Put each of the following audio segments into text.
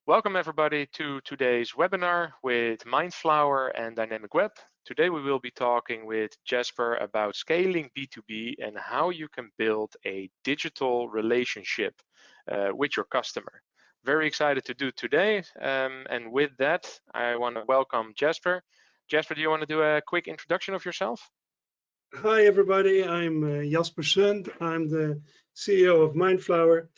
Welcome everybody to today's webinar with Mindflower and Dynamicweb. Today we will be talking with Jasper about scaling B2B and how you can build a digital relationship with your customer. Very excited to do today. And with that, I want to welcome Jasper. Jasper, do you want to do a quick introduction of yourself? Hi everybody, I'm Jaspers. I'm the CEO of Mindflower.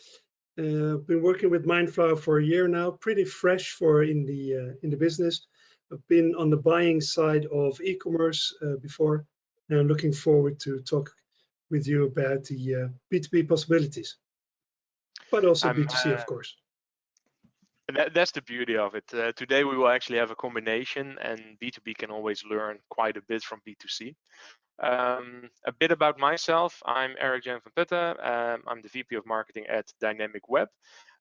I've been working with Mindflower for a year now, pretty fresh in the business. I've been on the buying side of e-commerce before, and I'm looking forward to talk with you about the B2B possibilities, but also B2C, of course. That's the beauty of it. Today we will actually have a combination, and B2B can always learn quite a bit from B2C. A bit about myself. I'm Eric Jan van Putten. I'm the VP of Marketing at Dynamicweb.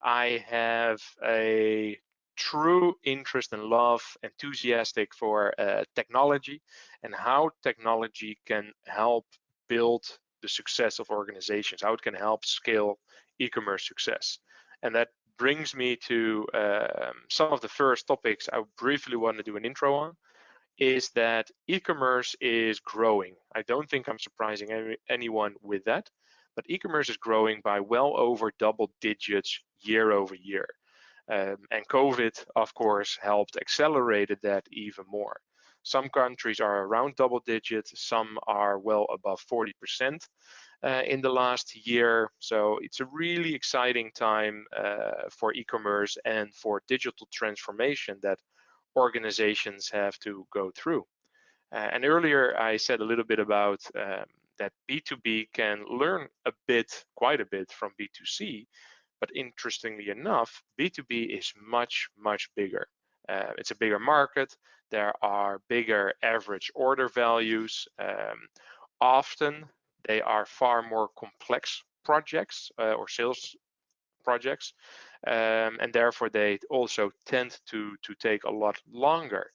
I have a true interest and love, enthusiastic for technology and how technology can help build the success of organizations, how it can help scale e-commerce success. And that brings me to some of the first topics I briefly want to do an intro on. Is that e-commerce is growing. I don't think I'm surprising anyone with that, but e-commerce is growing by well over double digits year over year. And COVID, of course, helped accelerated that even more. Some countries are around double digits, some are well above 40% in the last year. So it's a really exciting time for e-commerce and for digital transformation that organizations have to go through. And earlier I said a little bit about that B2B can learn quite a bit from B2C, but interestingly enough, B2B is much, much bigger. It's a bigger market. There are bigger average order values. Often they are far more complex projects or sales projects, and therefore they also tend to take a lot longer.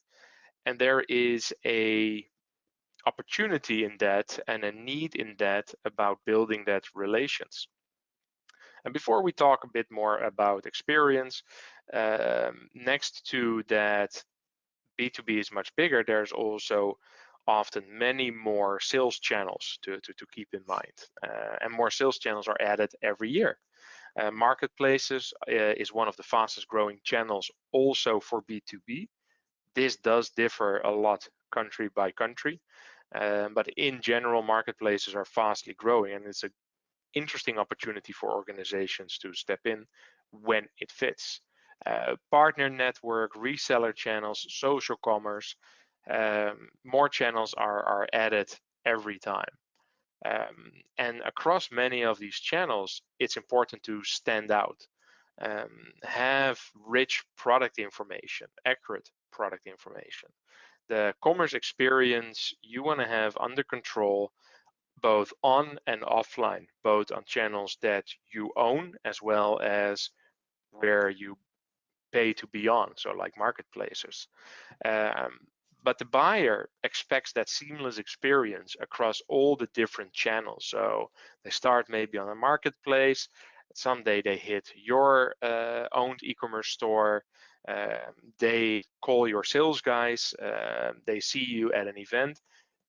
And there is a opportunity in that and a need in that about building that relations. And before we talk a bit more about experience, next to that B2B is much bigger, there's also often many more sales channels to keep in mind. And more sales channels are added every year. Marketplaces is one of the fastest growing channels also for B2B. This does differ a lot country by country, but in general, marketplaces are fastly growing, and it's an interesting opportunity for organizations to step in when it fits. Partner network, reseller channels, social commerce, more channels are added every time. And across many of these channels, it's important to stand out, have rich product information, accurate product information. The commerce experience you want to have under control, both on and offline, both on channels that you own as well as where you pay to be on, so like marketplaces. But the buyer expects that seamless experience across all the different channels. So they start maybe on a marketplace, someday they hit your owned e-commerce store, they call your sales guys, they see you at an event.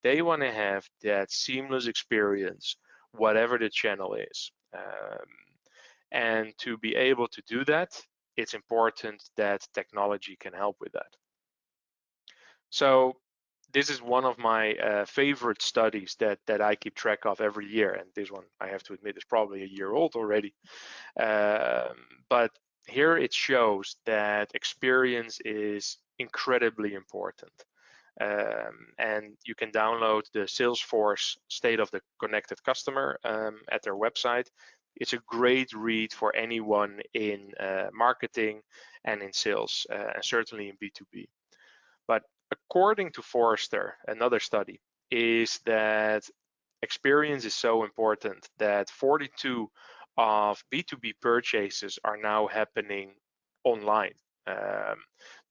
They want to have that seamless experience, whatever the channel is. And to be able to do that, it's important that technology can help with that. So this is one of my favorite studies that I keep track of every year. And this one, I have to admit, is probably a year old already. But here it shows that experience is incredibly important. And you can download the Salesforce State of the Connected Customer at their website. It's a great read for anyone in marketing and in sales, and certainly in B2B. But according to Forrester, another study, is that experience is so important that 42 of B2B purchases are now happening online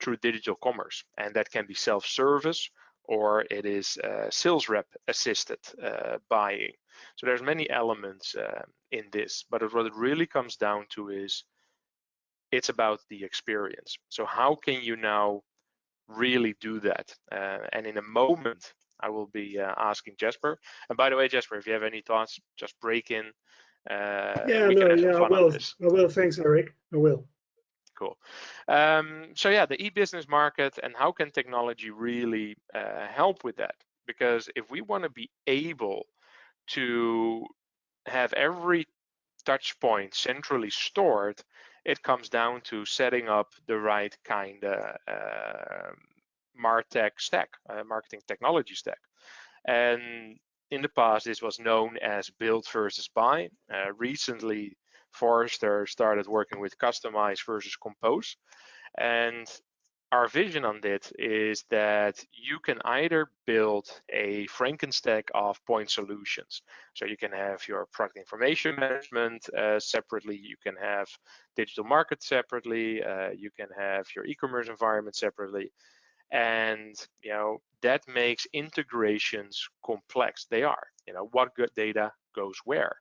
through digital commerce, and that can be self-service or it is sales rep assisted buying. So there's many elements in this, but what it really comes down to is it's about the experience. So how can you now really do that? And in a moment, I will be asking Jasper. And by the way, Jasper, if you have any thoughts, just break in. Yeah, We can no, have some yeah, I fun on will. this. I will. Thanks, Eric. I will. Cool. So yeah, the e-business market, and how can technology really help with that? Because if we want to be able to have every touch point centrally stored, it comes down to setting up the right kind of MarTech stack, marketing technology stack. And in the past, this was known as build versus buy. Recently, Forrester started working with customize versus compose. And our vision on it is that you can either build a Frankenstack of point solutions. So you can have your product information management separately, you can have digital market separately, you can have your e-commerce environment separately. And that makes integrations complex. They are. What good data goes where?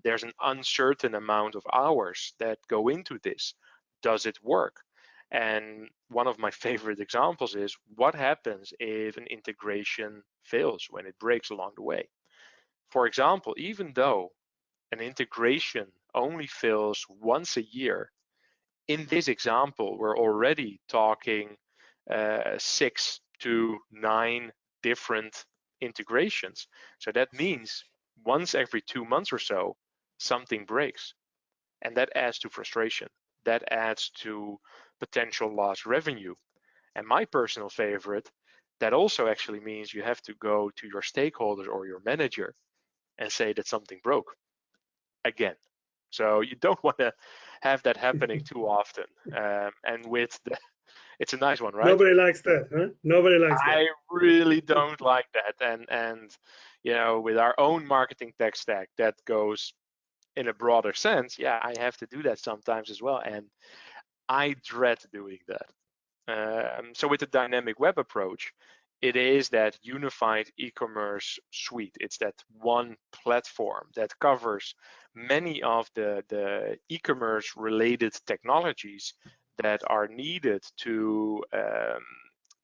There's an uncertain amount of hours that go into this. Does it work? And one of my favorite examples is what happens if an integration fails, when it breaks along the way. For example, even though an integration only fails once a year, in this example, we're already talking 6 to 9 different integrations. So that means once every 2 months or so, something breaks. And that adds to frustration. That adds to potential lost revenue. And my personal favorite, that also actually means you have to go to your stakeholders or your manager and say that something broke again. So you don't want to have that happening too often. And with the, it's a nice one, right? Nobody likes that, huh? Nobody likes that. I really don't like that. And with our own marketing tech stack that goes in a broader sense, yeah, I have to do that sometimes as well. And I dread doing that. So with the dynamic web approach, it is that unified e-commerce suite. It's that one platform that covers many of the e-commerce related technologies that are needed to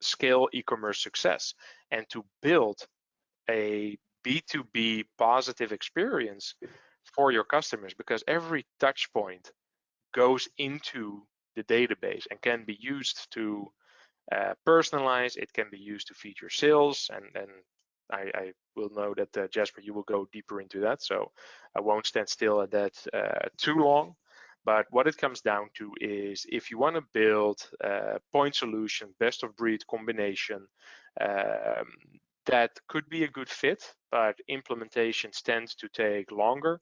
scale e-commerce success and to build a B2B positive experience for your customers, because every touch point goes into the database and can be used to personalize. It can be used to feed your sales, and I will know that Jasper, you will go deeper into that, so I won't stand still at that too long. But what it comes down to is, if you want to build a point solution, best of breed combination, that could be a good fit, but implementations tend to take longer.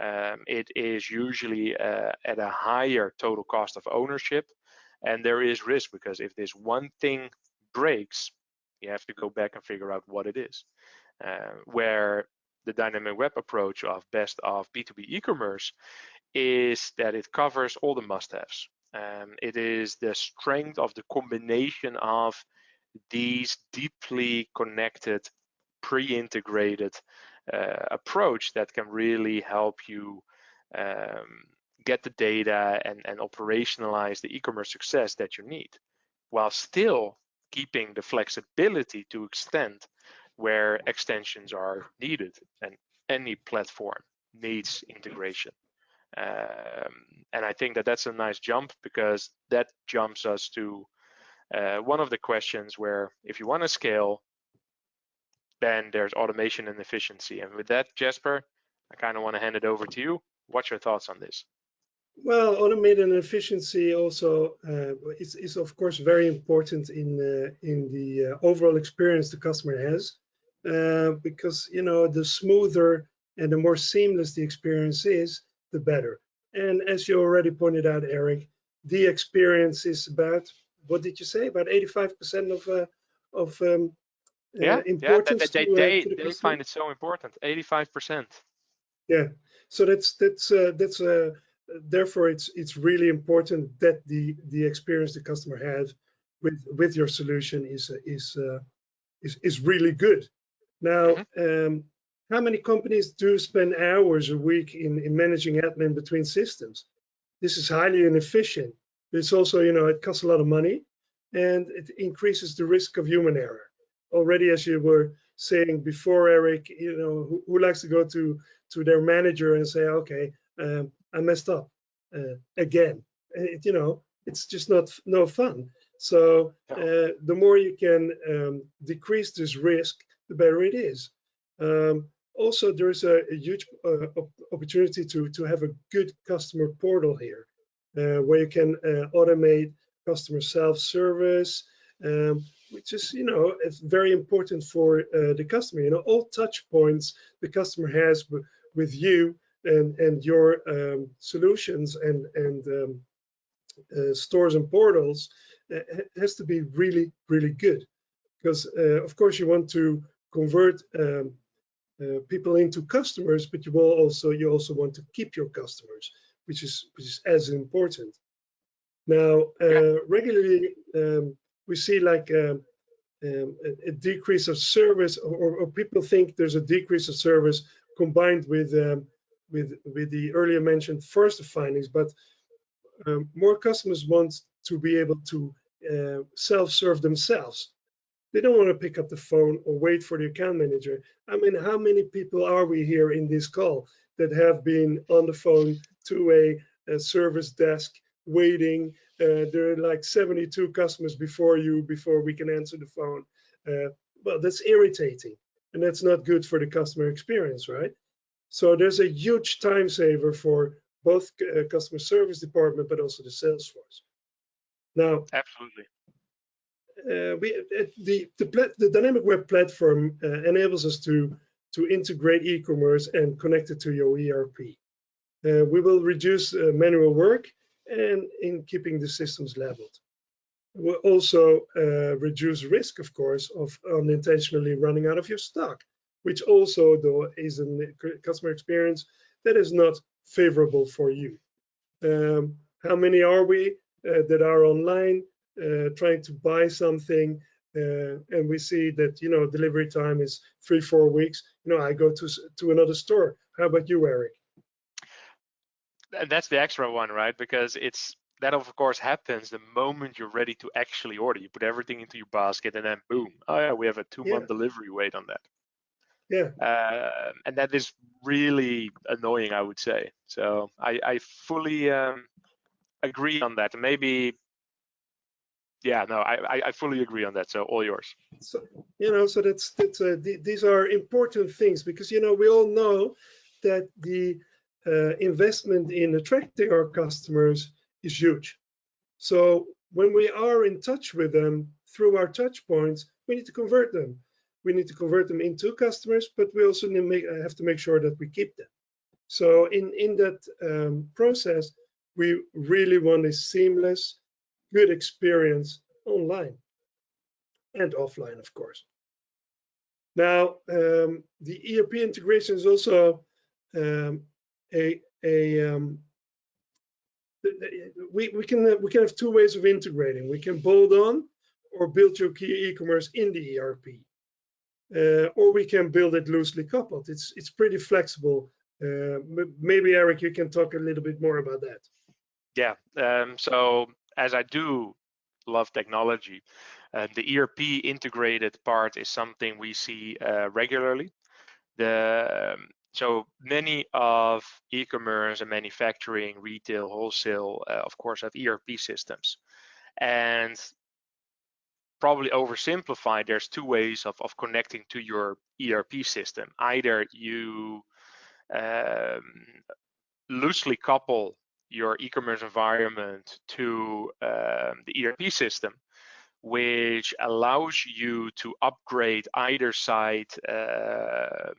It is usually at a higher total cost of ownership, and there is risk, because if this one thing breaks, you have to go back and figure out what it is. Where the dynamic web approach of best of B2B e-commerce is that it covers all the must-haves. It is the strength of the combination of these deeply connected, pre-integrated approach that can really help you get the data and operationalize the e-commerce success that you need, while still keeping the flexibility to extend where extensions are needed. And any platform needs integration. And I think that that's a nice jump, because that jumps us to one of the questions where, if you want to scale, then there's automation and efficiency. And with that, Jasper, I kind of want to hand it over to you. What's your thoughts on this? Well, automation and efficiency also is of course very important in the overall experience the customer has, because the smoother and the more seamless the experience is, the better. And as you already pointed out, Eric, the experience is about, what did you say, about 85% of Yeah, importance to the they customer. find it so important. 85%. Yeah, so that's therefore it's really important that the experience the customer has with your solution is really good. Now, how many companies do spend hours a week in managing admin between systems? this is highly inefficient. It's also, it costs a lot of money, and it increases the risk of human error. Already, as you were saying before, Eric, who likes to go to their manager and say, okay, I messed up again. It's just no fun. So the more you can decrease this risk, the better it is. Also, there's a huge opportunity to have a good customer portal here, where you can automate customer self-service, which is, it's very important for the customer. All touch points the customer has with you and your solutions and stores and portals has to be really, really good, because of course you want to convert people into customers, but you also want to keep your customers, which is as important. Now, regularly we see like a decrease of service, or people think there's a decrease of service combined with the earlier mentioned first findings, but more customers want to be able to self-serve themselves. They don't want to pick up the phone or wait for the account manager. I mean, how many people are we here in this call that have been on the phone to a service desk waiting? There are like 72 customers before we can answer the phone. Well, that's irritating, and that's not good for the customer experience, right? So there's a huge time saver for both customer service department, but also the sales force. Now, absolutely. The dynamic web platform enables us to integrate e-commerce and connect it to your ERP. We will reduce manual work and in keeping the systems leveled. We'll also reduce risk, of course, of unintentionally running out of your stock, which also, though, is a customer experience that is not favorable for you. How many are we that are online trying to buy something, and we see that delivery time is 3-4 weeks? I go to another store. How about you, Eric? That's the extra one, right? Because that of course happens the moment you're ready to actually order. You put everything into your basket, and then boom, oh yeah, we have a 2-month delivery wait on that. Yeah. And that is really annoying, I would say. So I fully agree on that. Maybe, yeah, no, I fully agree on that. So all yours. So so these are important things, because we all know that the investment in attracting our customers is huge. So when we are in touch with them through our touch points, we need to convert them. We need to convert them into customers, but we also have to make sure that we keep them. So in that process, we really want a seamless, good experience online and offline, of course. Now, the ERP integration is also we can have two ways of integrating. We can bolt on or build your key e-commerce in the ERP, or we can build it loosely coupled. It's pretty flexible. Maybe Eric, you can talk a little bit more about that. Yeah. So as I do love technology, the ERP integrated part is something we see regularly. So many of e-commerce and manufacturing, retail, wholesale, of course, have ERP systems. And probably oversimplified, there's two ways of connecting to your ERP system. Either you loosely couple your e-commerce environment to the ERP system, which allows you to upgrade either site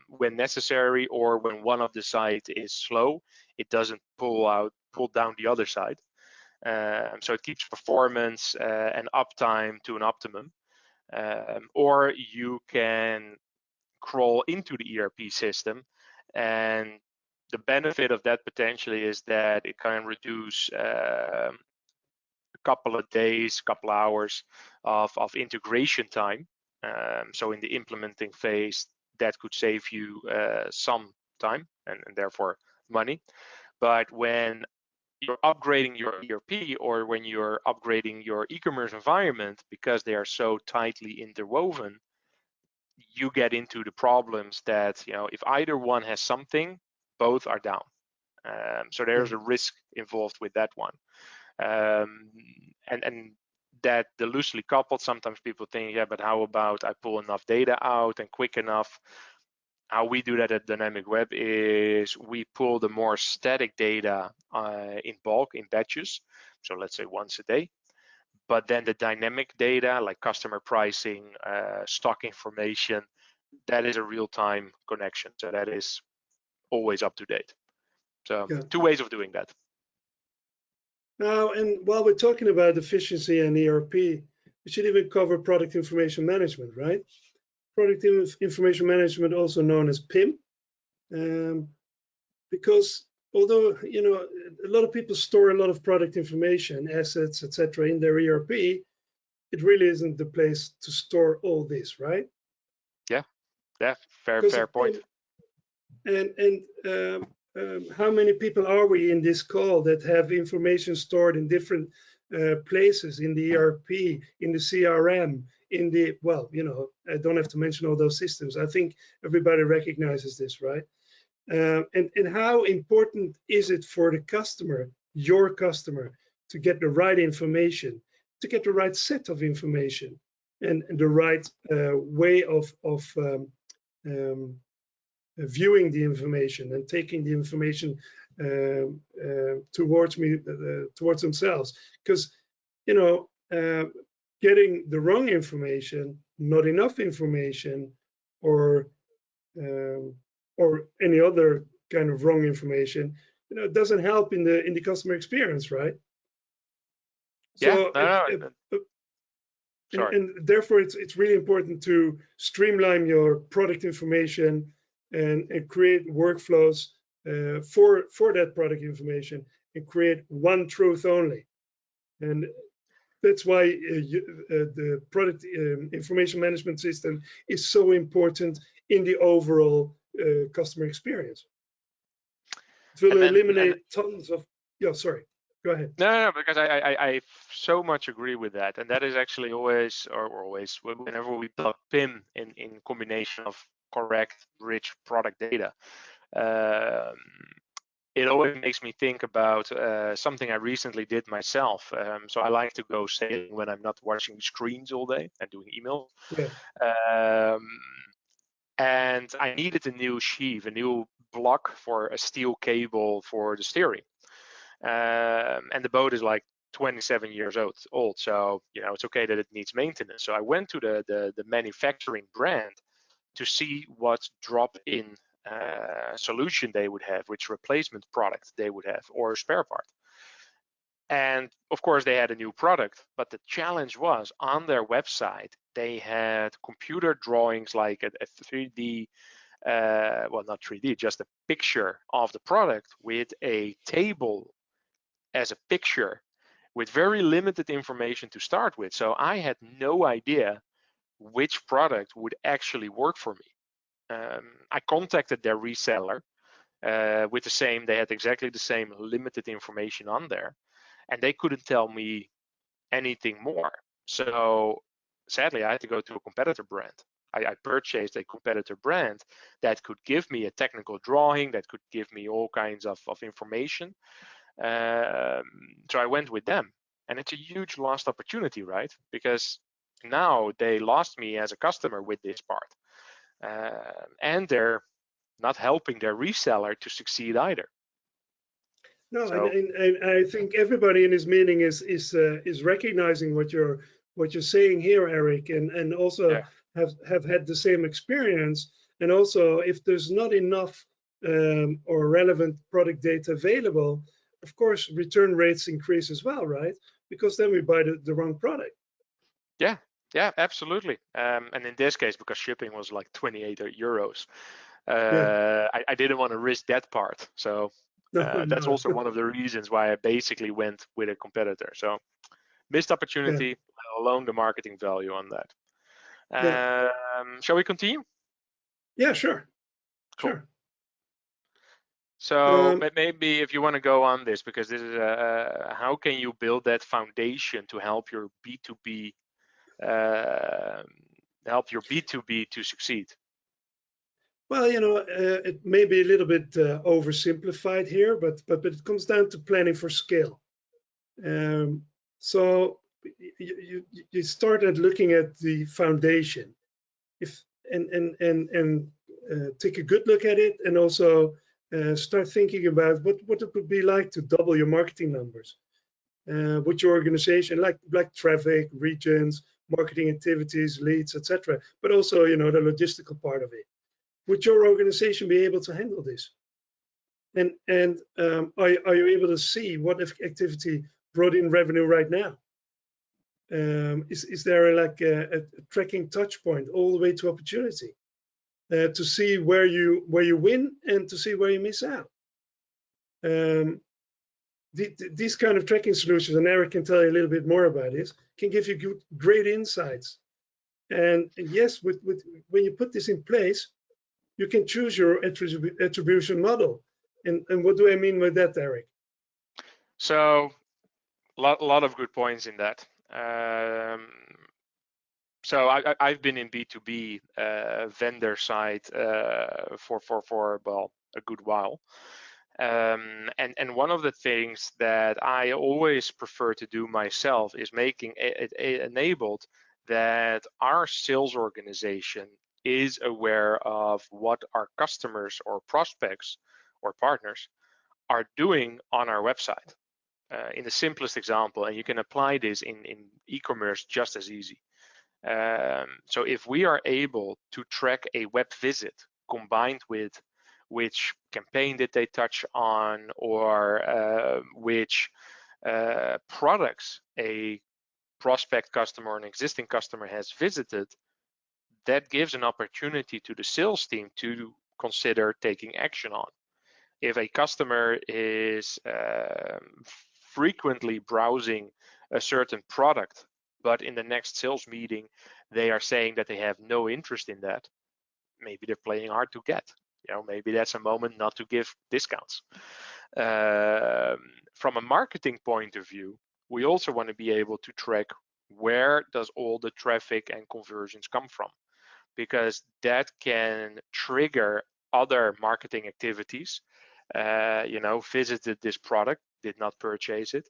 when necessary, or when one of the sites is slow, it doesn't pull down the other side. So it keeps performance and uptime to an optimum. Or you can crawl into the ERP system, and the benefit of that potentially is that it can reduce a couple of days, couple of hours of integration time. So in the implementing phase, that could save you some time and therefore money. But when you're upgrading your ERP or when you're upgrading your e-commerce environment, because they are so tightly interwoven, you get into the problems that, if either one has something, both are down. So there's a risk involved with that one. And that the loosely coupled, sometimes people think, yeah, but how about I pull enough data out and quick enough? How we do that at Dynamicweb is we pull the more static data in bulk, in batches. So let's say once a day. But then the dynamic data, like customer pricing, stock information, that is a real-time connection. So that is always up to date. So two ways of doing that. Now, and while we're talking about efficiency and ERP, we should even cover product information management, right? Product information management, also known as PIM, because although a lot of people store a lot of product information, assets, etc., in their ERP, it really isn't the place to store all this, right? Yeah, fair point. And how many people are we in this call that have information stored in different places, in the ERP, in the CRM, in the, well, I don't have to mention all those systems. I think everybody recognizes this, right? And how important is it for the customer, your customer, to get the right information, to get the right set of information, and the right way of viewing the information and taking the information towards themselves? Because getting the wrong information, not enough information, or any other kind of wrong information, doesn't help in the customer experience, right? Yeah, So sorry. and therefore it's really important to streamline your product information and create workflows for that product information, and create one truth only. And that's why the product information management system is so important in the overall customer experience. It will eliminate tons of, yeah, sorry, go ahead. No, because I so much agree with that. And that is actually always, whenever we plug PIM in combination of correct, rich product data, it always makes me think about something I recently did myself. So I like to go sailing when I'm not watching screens all day and doing emails. Yeah. And I needed a new sheave, a new block for a steel cable for the steering. And the boat is like 27 years old, so it's okay that it needs maintenance. So I went to the manufacturing brand to see what drop-in solution they would have, which replacement product they would have, or spare part. And of course they had a new product, but the challenge was on their website they had computer drawings, like a 3D, well, not 3D, just a picture of the product with a table as a picture with very limited information to start with. So I had no idea which product would actually work for me. I contacted their reseller with the same, they had exactly the same limited information on there, and they couldn't tell me anything more. So sadly, I had to go to a competitor brand. I purchased a competitor brand that could give me a technical drawing, that could give me all kinds of information. So I went with them, and it's a huge lost opportunity, right? Because now they lost me as a customer with this part, and they're not helping their reseller to succeed either. No, so, and I think everybody in this meeting is recognizing what you're saying here, Eric, and also have had the same experience. And also, if there's not enough or relevant product data available, of course, return rates increase as well, right? Because then we buy the wrong product. Yeah, absolutely. And in this case, because shipping was like 28 euros, I didn't want to risk that part. So that's also one of the reasons why I basically went with a competitor. So missed opportunity, let alone the marketing value on that. Shall we continue? Yeah, sure. Cool. Sure. So maybe if you want to go on this, because this is how can you build that foundation to help your B2B to succeed? Well, it may be a little bit oversimplified here, but it comes down to planning for scale. So you started looking at the foundation, and take a good look at it, and also start thinking about what it would be like to double your marketing numbers with your organization, like traffic, regions, marketing activities, leads, etc. But also, the logistical part of it. Would your organization be able to handle this? And are you able to see what activity brought in revenue right now? Is there like a tracking touch point all the way to opportunity to see where you win and to see where you miss out? These kind of tracking solutions, and Eric can tell you a little bit more about this, can give you great insights. And yes, when you put this in place, you can choose your attribution model. And what do I mean by that, Eric? So a lot of good points in that. So I've been in B2B vendor side for well, a good while. And one of the things that I always prefer to do myself is making it enabled that our sales organization is aware of what our customers or prospects or partners are doing on our website. In the simplest example, and you can apply this in e-commerce just as easy. So if we are able to track a web visit combined with which campaign did they touch on, or which products a prospect customer or an existing customer has visited, that gives an opportunity to the sales team to consider taking action on. If a customer is frequently browsing a certain product, but in the next sales meeting they are saying that they have no interest in that, maybe they're playing hard to get. Maybe that's a moment not to give discounts. From a marketing point of view, we also want to be able to track where does all the traffic and conversions come from, because that can trigger other marketing activities. Visited this product, did not purchase it,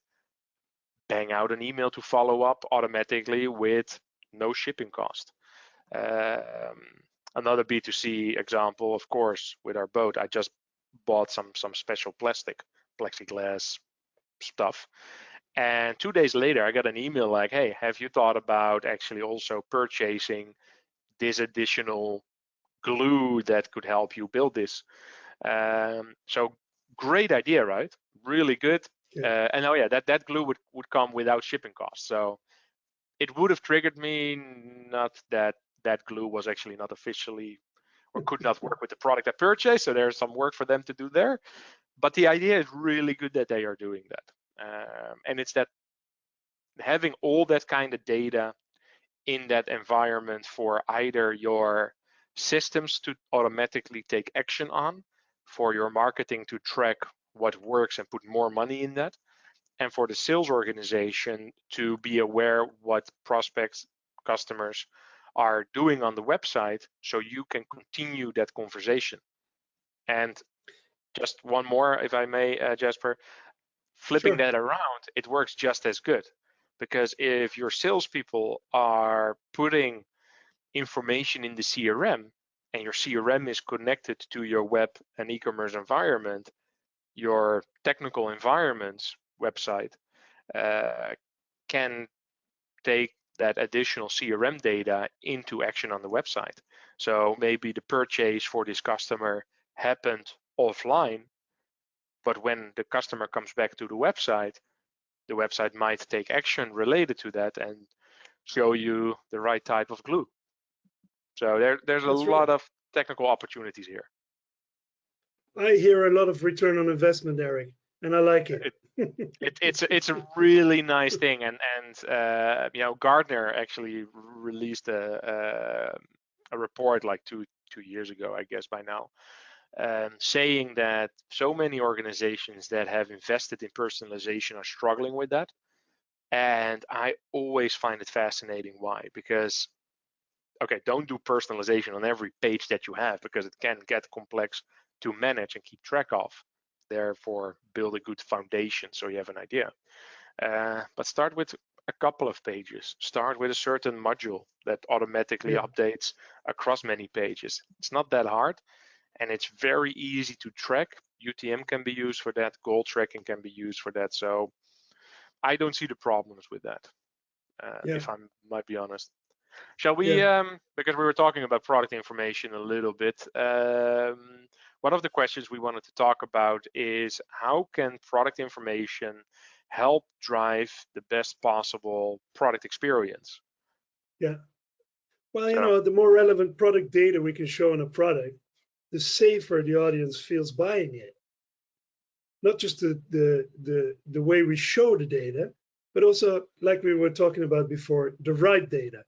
bang out an email to follow up automatically with no shipping cost. Another B2C example, of course, with our boat, I just bought some special plexiglass stuff. And 2 days later, I got an email like, hey, have you thought about actually also purchasing this additional glue that could help you build this? So great idea, right? Really good. Yeah. And oh yeah, that glue would come without shipping costs. So it would have triggered me, not that glue was actually not officially or could not work with the product I purchased. So there's some work for them to do there. But the idea is really good that they are doing that. And it's that having all that kind of data in that environment for either your systems to automatically take action on, for your marketing to track what works and put more money in that, and for the sales organization to be aware what prospects, customers are doing on the website, so you can continue that conversation. And just one more, if I may, Jasper, flipping Sure. that around, it works just as good. Because if your salespeople are putting information in the CRM, and your CRM is connected to your web and e-commerce environment, your technical environments website can take that additional CRM data into action on the website. So maybe the purchase for this customer happened offline, but when the customer comes back to the website might take action related to that and show you the right type of glue. So there's a That's right. lot of technical opportunities here. I hear a lot of return on investment, Eric, and I like it. It's a really nice thing, and Gartner actually released a report like two years ago, I guess by now, saying that so many organizations that have invested in personalization are struggling with that. And I always find it fascinating. Why? Because, okay, don't do personalization on every page that you have, because it can get complex to manage and keep track of. Therefore, build a good foundation so you have an idea. But start with a couple of pages. Start with a certain module that automatically Yeah, updates across many pages. It's not that hard, and it's very easy to track. UTM can be used for that. Goal tracking can be used for that. So I don't see the problems with that, yeah, if I might be honest. Shall we, yeah, because we were talking about product information a little bit, one of the questions we wanted to talk about is how can product information help drive the best possible product experience? yeah. Well, So, the more relevant product data we can show in a product, the safer the audience feels buying it. Not just the way we show the data, but also, like we were talking about before, the right data.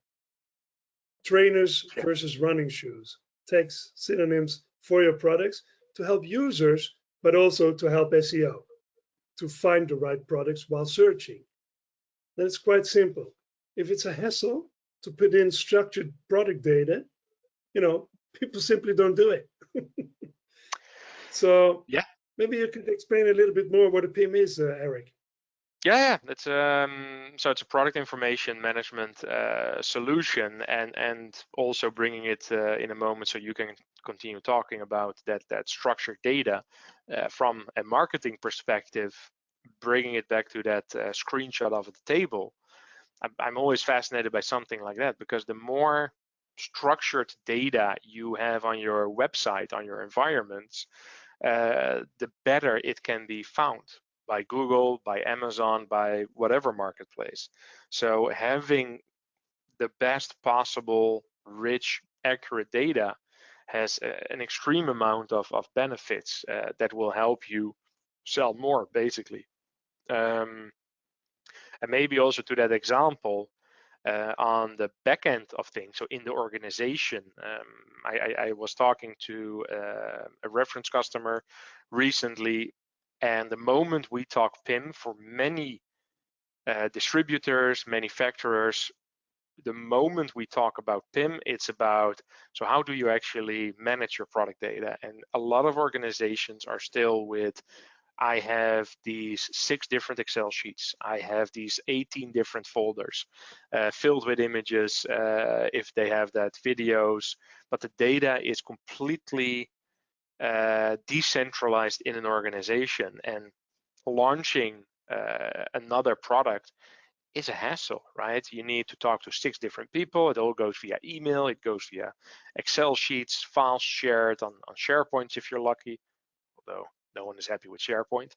Trainers yeah, versus running shoes, text, synonyms for your products to help users, but also to help SEO, to find the right products while searching. Then it's quite simple. If it's a hassle to put in structured product data, people simply don't do it. So yeah. maybe you can explain a little bit more what a PIM is, Eric. Yeah, it's so it's a product information management solution, and also bringing it in a moment so you can continue talking about that structured data from a marketing perspective, bringing it back to that screenshot of the table. I'm always fascinated by something like that, because the more structured data you have on your website, on your environments, the better it can be found by Google, by Amazon, by whatever marketplace. So having the best possible rich, accurate data has an extreme amount of benefits that will help you sell more, basically. Um, and maybe also to that example, on the back end of things, so in the organization, I was talking to a reference customer recently, and the moment we talk PIM, for many distributors, manufacturers, the moment we talk about PIM, it's about, so how do you actually manage your product data? And a lot of organizations are still with, I have these 6 different Excel sheets. I have these 18 different folders filled with images, if they have that, videos, but the data is completely decentralized in an organization. And launching another product is a hassle, right? You need to talk to 6 different people. It all goes via email. It goes via Excel sheets, files shared on SharePoint if you're lucky, although no one is happy with SharePoint.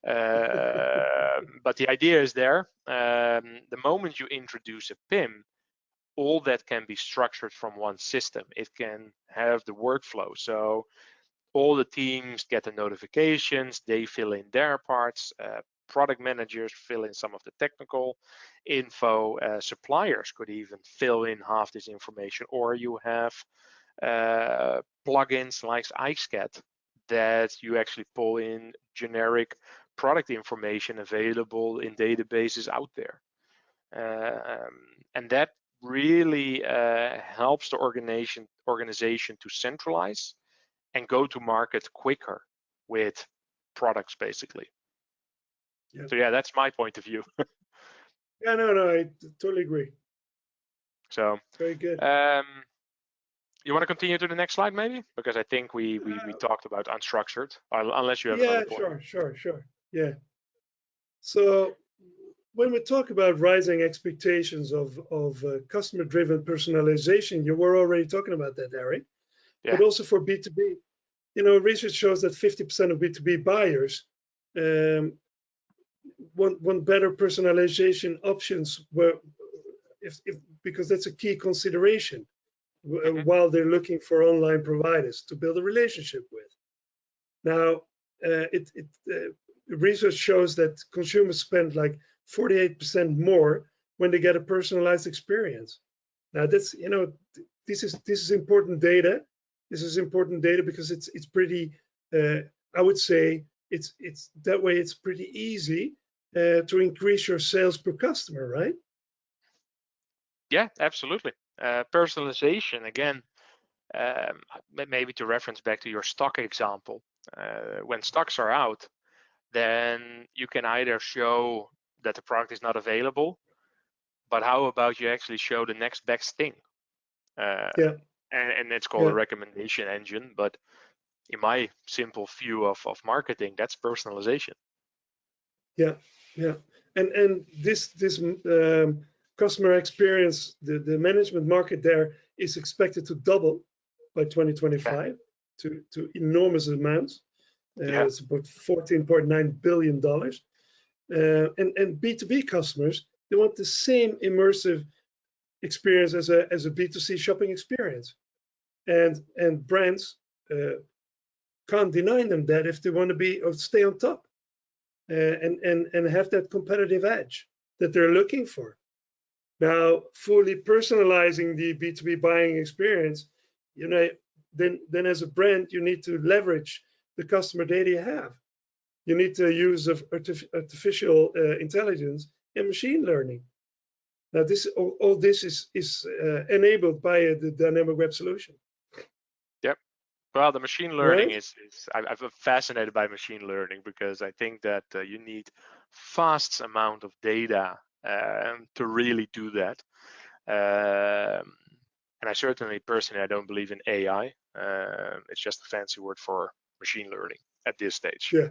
But the idea is there. The moment you introduce a PIM, all that can be structured from one system. It can have the workflow. So all the teams get the notifications, they fill in their parts, product managers fill in some of the technical info, suppliers could even fill in half this information, or you have plugins like iSCAD that you actually pull in generic product information available in databases out there. And that really helps the organization to centralize and go to market quicker with products, basically. Yeah, So yeah, that's my point of view. yeah, no, I totally agree. So Very good. you want to continue to the next slide, maybe? Because I think we talked about unstructured, unless you have another Yeah, point. sure. Yeah. So when we talk about rising expectations of customer-driven personalization, you were already talking about that, Eric. Yeah. But also for B2B, research shows that 50% of B2B buyers um, want better personalization options, because that's a key consideration Hmm. while they're looking for online providers to build a relationship with. Now, research shows that consumers spend like 48% more when they get a personalized experience. Now, that's this is important data, This is important data because it's pretty. I would say it's that way. It's pretty easy to increase your sales per customer, right? Yeah, absolutely. Personalization again. Maybe to reference back to your stock example, when stocks are out, then you can either show that the product is not available, but how about you actually show the next best thing? Yeah, And it's called a yeah, recommendation engine, but in my simple view of marketing, that's personalization. yeah, yeah. And this customer experience, the management market there is expected to double by Yeah, 2025 to enormous amounts. yeah, It's about $14.9 billion. And B2B customers, they want the same immersive experience as a B2C shopping experience. And brands can't deny them that if they want to be or stay on top and have that competitive edge that they're looking for. Now, fully personalizing the B2B buying experience, you know, then as a brand, you need to leverage the customer data you have. You need to use of artificial intelligence and machine learning. Now, all this is enabled by the dynamic web solution, yep. Well, the machine learning right? I'm fascinated by machine learning because I think that you need vast amount of data to really do that. And I certainly personally I don't believe in AI. It's just a fancy word for machine learning at this stage. Yeah,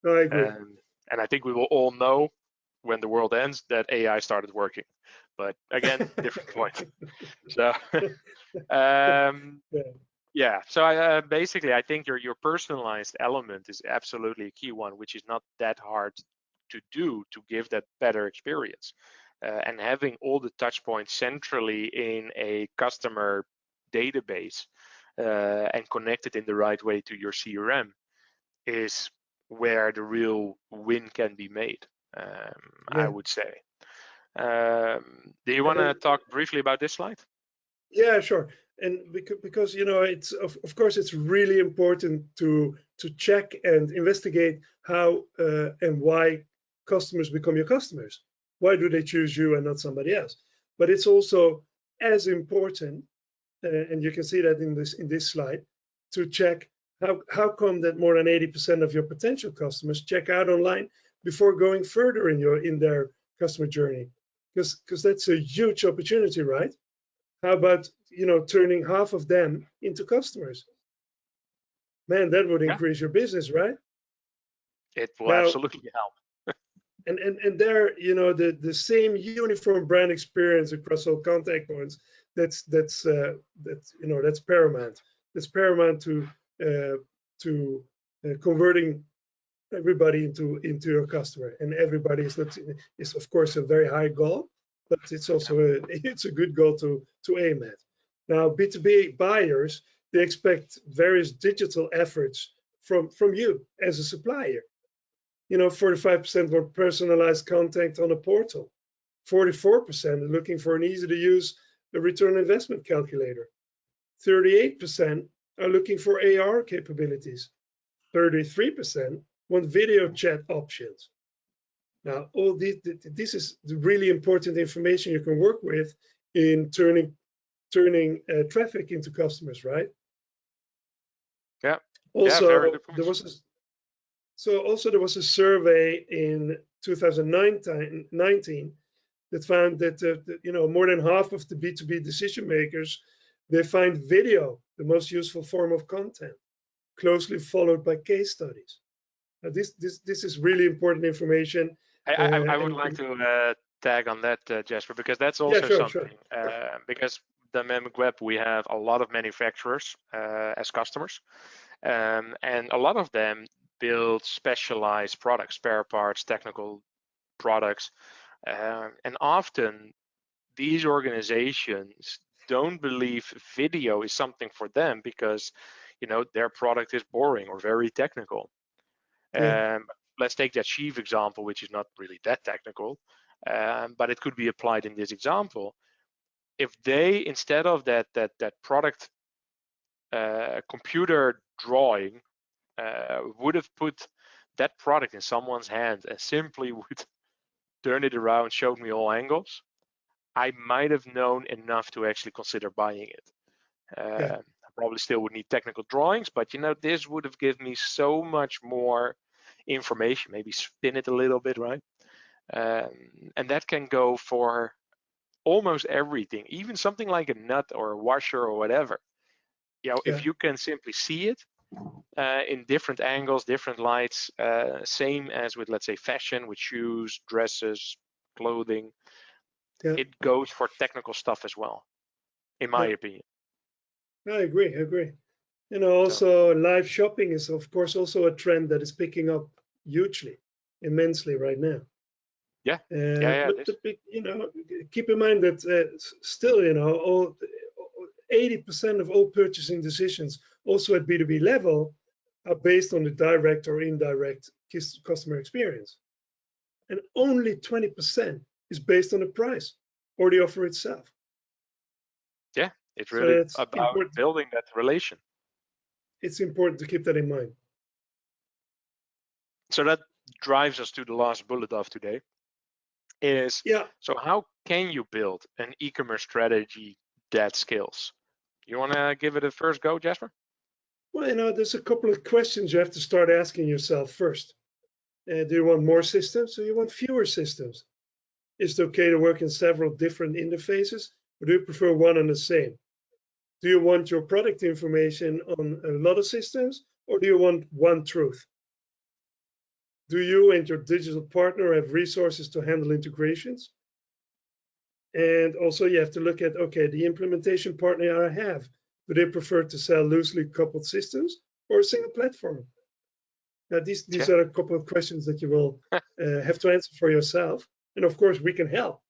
I agree. And I think we will all know when the world ends that AI started working. But again, different point. So um, Yeah, yeah, so basically I think your personalized element is absolutely a key one, which is not that hard to do to give that better experience. And having all the touch points centrally in a customer database and connected in the right way to your CRM is where the real win can be made, I yeah. would say. Do you want to And talk briefly about this slide? yeah, sure. And because it's of course it's really important to check and investigate how and why customers become your customers. Why do they choose you and not somebody else? But it's also as important, and you can see that in this slide, to check how come that more than 80% of your potential customers check out online before going further in their customer journey, because that's a huge opportunity, right? How about turning half of them into customers? Man, that would Yeah, increase your business, right? it will Now, absolutely help. and there, the same uniform brand experience across all contact points. That's paramount. That's paramount to converting everybody into a customer. And everybody is of course a very high goal, but it's also it's a good goal to aim at. Now, B2B buyers, they expect various digital efforts from you as a supplier. 45% want personalized content on a portal. 44% are looking for an easy to use return on investment calculator. 38% are looking for AR capabilities. 33% want video chat options. Now, all this is the really important information you can work with in turning traffic into customers, right? Yeah, yeah, very Also, good points. there was a survey in 2019 that found that more than half of the B2B decision makers, they find video the most useful form of content, closely followed by case studies. Now, this is really important information. I would like And to tag on that, Jasper, because that's yeah, also sure, sure. something. Because Dynamic Web, we have a lot of manufacturers as customers, and a lot of them build specialized products, spare parts, technical products, and often these organizations don't believe video is something for them because their product is boring or very technical. Yeah, Let's take that sheaf example, which is not really that technical, but it could be applied in this example. If they, instead of that product computer drawing would have put that product in someone's hand and simply would turn it around, showed me all angles, I might have known enough to actually consider buying it. Yeah. I probably still would need technical drawings, but this would have given me so much more information, maybe spin it a little bit, right? And that can go for almost everything, even something like a nut or a washer or whatever. Yeah. If you can simply see it in different angles, different lights, same as with, let's say, fashion, with shoes, dresses, clothing, Yeah. it goes for technical stuff as well, in my Yeah. opinion. I agree. I agree. So Also live shopping is of course also a trend that is picking up hugely, immensely right now. yeah, yeah, it But is. keep in mind that still, all 80% of all purchasing decisions, also at B2B level, are based on the direct or indirect customer experience, and only 20% is based on the price or the offer itself. Yeah, it's So really it's about important. building that relation. It's important to keep that in mind. So that drives us to the last bullet of today is, Yeah. so how can you build an e-commerce strategy that scales? You want to give it a first go, Jasper? Well, there's a couple of questions you have to start asking yourself first. Do you want more systems or you want fewer systems? Is it okay to work in several different interfaces, or do you prefer one and the same? Do you want your product information on a lot of systems, or do you want one truth? Do you and your digital partner have resources to handle integrations? And also you have to look at, okay, the implementation partner I have, do they prefer to sell loosely coupled systems or a single platform? Now, these Yeah. are a couple of questions that you will have to answer for yourself. And of course, we can help.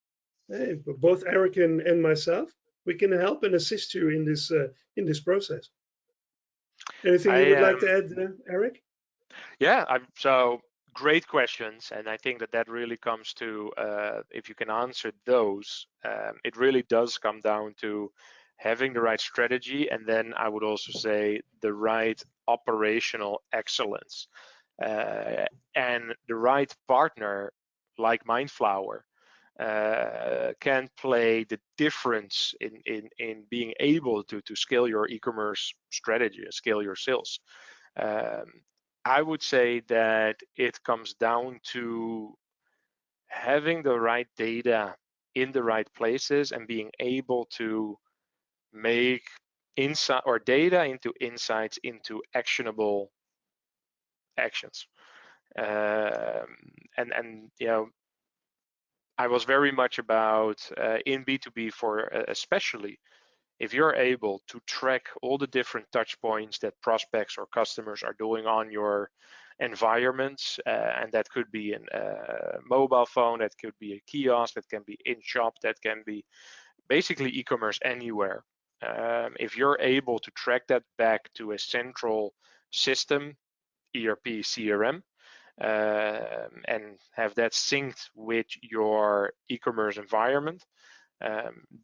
Both Eric and myself, we can help and assist you in this process. Anything you would I like to add, Eric? so great questions, and I think that really comes to if you can answer those, it really does come down to having the right strategy, and then I would also say the right operational excellence, and the right partner like Mindflower can play the difference in being able to scale your e-commerce strategy and scale your sales. Um, I would say that it comes down to having the right data in the right places and being able to make insight or data into insights into actionable actions. And I was very much about in B2B for especially if you're able to track all the different touch points that prospects or customers are doing on your environments, and that could be a mobile phone, that could be a kiosk, that can be in shop, that can be basically e-commerce anywhere. If you're able to track that back to a central system, ERP, CRM, and have that synced with your e-commerce environment,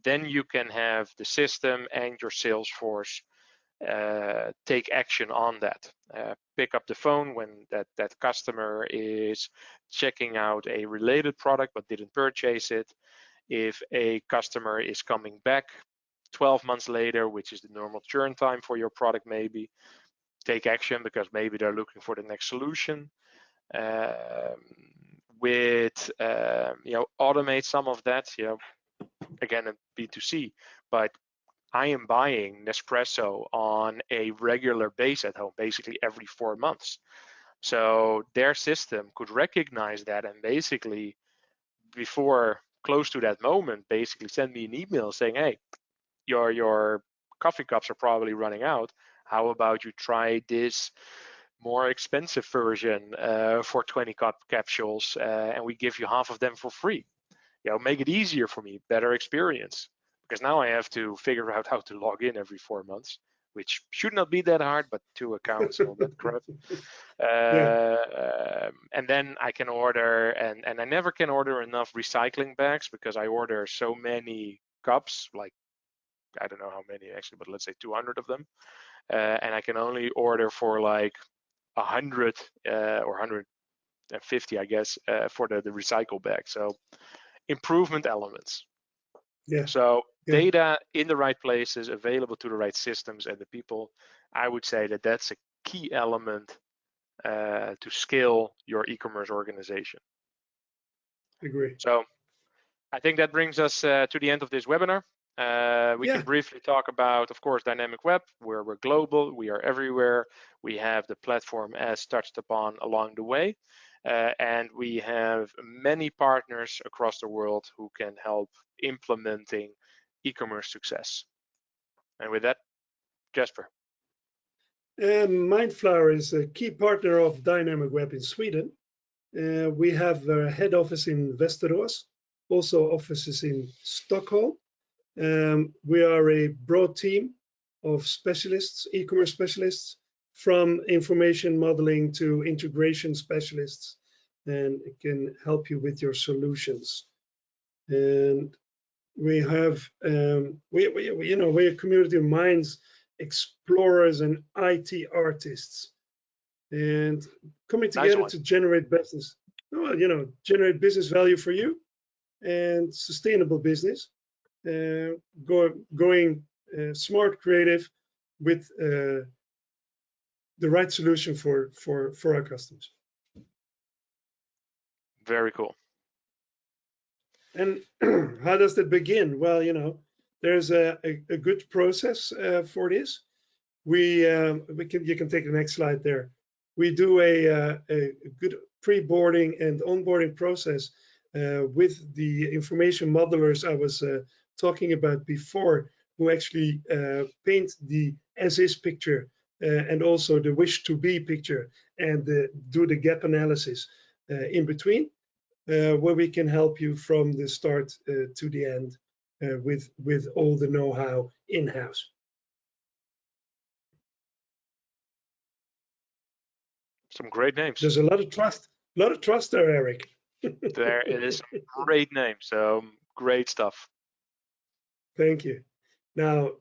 then you can have the system and your sales force take action on that. Pick up the phone when that customer is checking out a related product but didn't purchase it. If a customer is coming back 12 months later, which is the normal churn time for your product, maybe take action because maybe they're looking for the next solution. With automate some of that, again, a B2C, but I am buying Nespresso on a regular base at home, basically every 4 months. So their system could recognize that and basically, before close to that moment, basically send me an email saying, hey, your coffee cups are probably running out. How about you try this more expensive version for 20 cup capsules, and we give you half of them for free. Make it easier for me, better experience. Because now I have to figure out how to log in every 4 months, which should not be that hard, but 2 accounts and all that crap. Yeah. And then I can order, and I never can order enough recycling bags because I order so many cups, like I don't know how many actually, but let's say 200 of them, and I can only order for like 100 or 150, I guess, for the recycle bag. So improvement elements. Yeah. So Yeah. data in the right places, available to the right systems and the people. I would say that that's a key element to scale your e-commerce organization. Agree. So I think that brings us to the end of this webinar. We can briefly talk about, of course, dynamic web, where we're global, we are everywhere. We have the platform as touched upon along the way. And we have many partners across the world who can help implementing e-commerce success. And with that, Jasper. Mindflower is a key partner of Dynamicweb in Sweden. We have a head office in Västerås, also offices in Stockholm. We are a broad team of specialists, e-commerce specialists, from information modeling to integration specialists, and it can help you with your solutions. And we have, we're a community of minds, explorers, and IT artists, and coming together to generate business, generate business value for you and sustainable business, going smart, creative, with the right solution for our customers. Very cool. And how does that begin? Well, there's a good process for this. You can take the next slide there. We do a good pre-boarding and onboarding process with the information modelers I was talking about before, who actually paint the as-is picture and also the wish-to-be picture, and do the gap analysis in between, where we can help you from the start to the end with all the know-how in-house. Some great names. There's a lot of trust there, Eric. There it is, some great names. So great stuff. Thank you. Now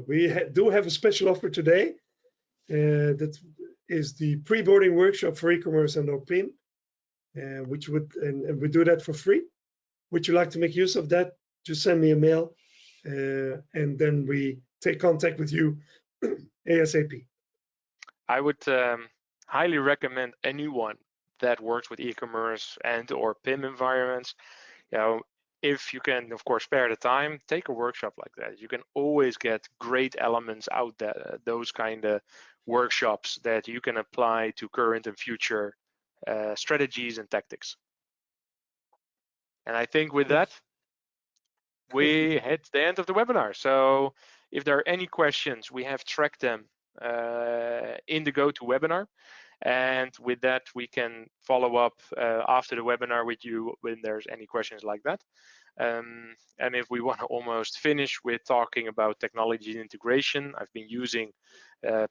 we do have a special offer today. That is the pre-boarding workshop for e-commerce and OPIM, which and we do that for free. Would you like to make use of that? Just send me a mail, and then we take contact with you ASAP. I would highly recommend anyone that works with e-commerce and or PIM environments, if you can, of course, spare the time, take a workshop like that. You can always get great elements out there, those kind of workshops that you can apply to current and future strategies and tactics. And I think with that, we hit the end of the webinar. So if there are any questions, we have tracked them in the GoToWebinar. And with that, we can follow up after the webinar with you when there's any questions like that. And if we want to almost finish with talking about technology and integration, I've been using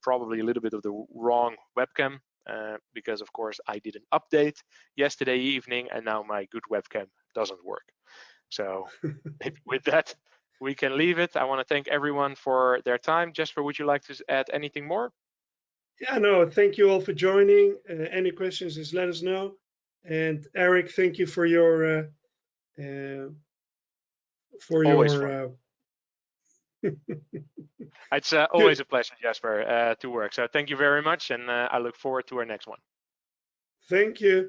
probably a little bit of the wrong webcam because, of course, I did an update yesterday evening, and now my good webcam doesn't work. So with that, we can leave it. I want to thank everyone for their time. Jasper, would you like to add anything more? Yeah, no, thank you all for joining. Any questions, just let us know. And Eric, thank you for your it's always a pleasure, Jasper, to work. So thank you very much, and I look forward to our next one. Thank you.